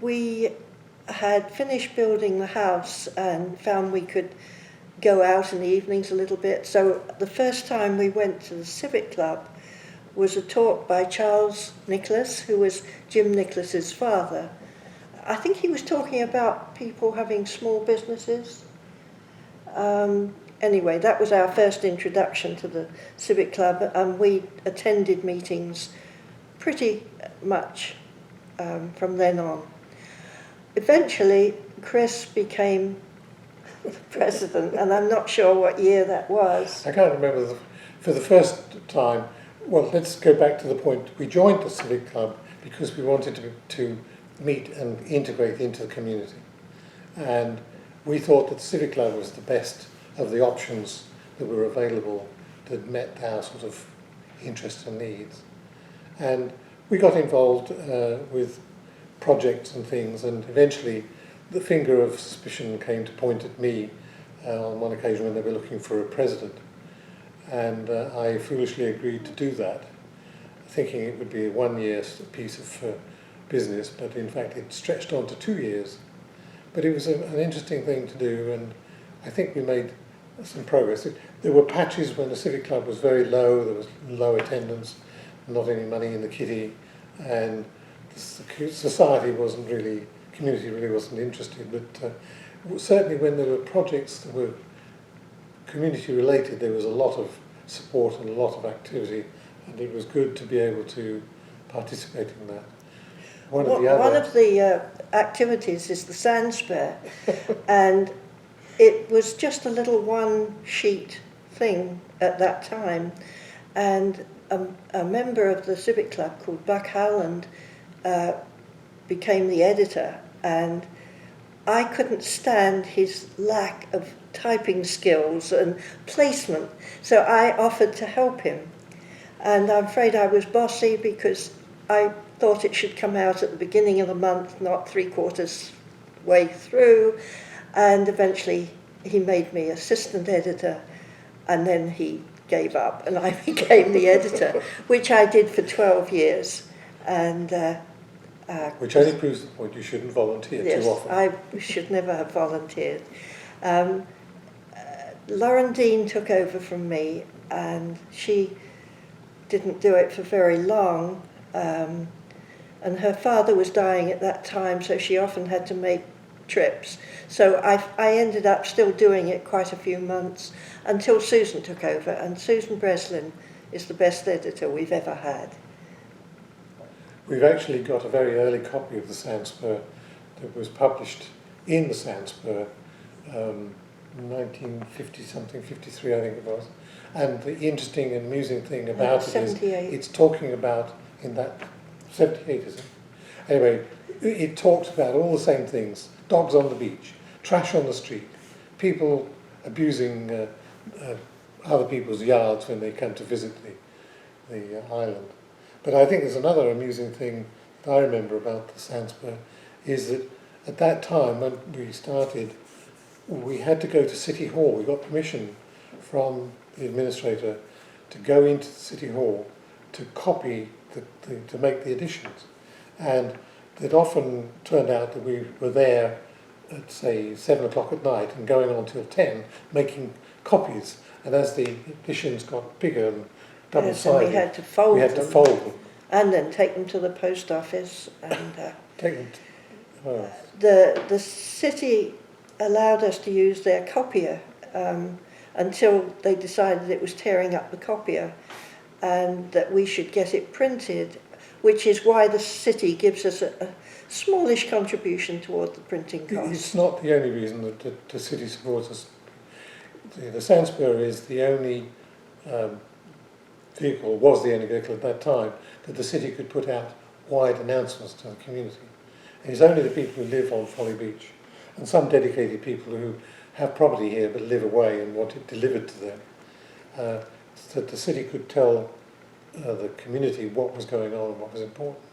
we had finished building the house and found we could go out in the evenings a little bit. So the first time we went to the Civic Club was a talk by Charles Nicholas, who was Jim Nicholas's father. I think he was talking about people having small businesses. Anyway, that was our first introduction to the Civic Club, and we attended meetings pretty much from then on. Eventually, Chris became the president, and I'm not sure what year that was. I can't remember. For the first time, well, let's go back to the point. We joined the Civic Club because we wanted to meet and integrate into the community. And we thought that the Civic Club was the best of the options that were available that met our sort of interests and needs. And we got involved with projects and things, and eventually the finger of suspicion came to point at me on one occasion when they were looking for a president. And I foolishly agreed to do that, thinking it would be a 1-year piece of business, but in fact it stretched on to 2 years. But it was an interesting thing to do, and I think we made some progress. There were patches when the Civic Club was very low, there was low attendance, not any money in the kitty, and society wasn't really, community really wasn't interested. But certainly when there were projects that were community related, there was a lot of support and a lot of activity, and it was good to be able to participate in that. One of the activities is the sand spare, and it was just a little one-sheet thing at that time, and a member of the Civic Club called Buck Howland became the editor, and I couldn't stand his lack of typing skills and placement, so I offered to help him. And I'm afraid I was bossy because I thought it should come out at the beginning of the month, not 3/4 way through, and eventually he made me assistant editor, and then he gave up and I became the editor, which I did for 12 years. And which only proves the point you shouldn't volunteer too often. I should never have volunteered. Lauren Dean took over from me, and she didn't do it for very long. And her father was dying at that time, so she often had to make trips. So I ended up still doing it quite a few months until Susan took over, and Susan Breslin is the best editor we've ever had. We've actually got a very early copy of the Sandspur that was published in the Sandspur, 1950-something, 53 I think it was. And the interesting and amusing thing about it is it's talking about, in that, 78 is it? Anyway, it talks about all the same things: dogs on the beach, trash on the street, people abusing other people's yards when they come to visit the island. But I think there's another amusing thing that I remember about the Sandspur, is that at that time when we started, we had to go to City Hall. We got permission from the administrator to go into the City Hall to copy, to make the editions. And it often turned out that we were there at, say, 7 o'clock at night and going on till 10, making copies. And as the editions got bigger and double-sided, we had to fold them. And then take them to the post office. And take them the city allowed us to use their copier until they decided it was tearing up the copier and that we should get it printed, which is why the city gives us a smallish contribution toward the printing costs. It's not the only reason that the city supports us. The Sandspur is the only vehicle, was the only vehicle at that time, that the city could put out wide announcements to the community. And it's only the people who live on Folly Beach and some dedicated people who have property here but live away and want it delivered to them, that the city could tell the community what was going on and what was important.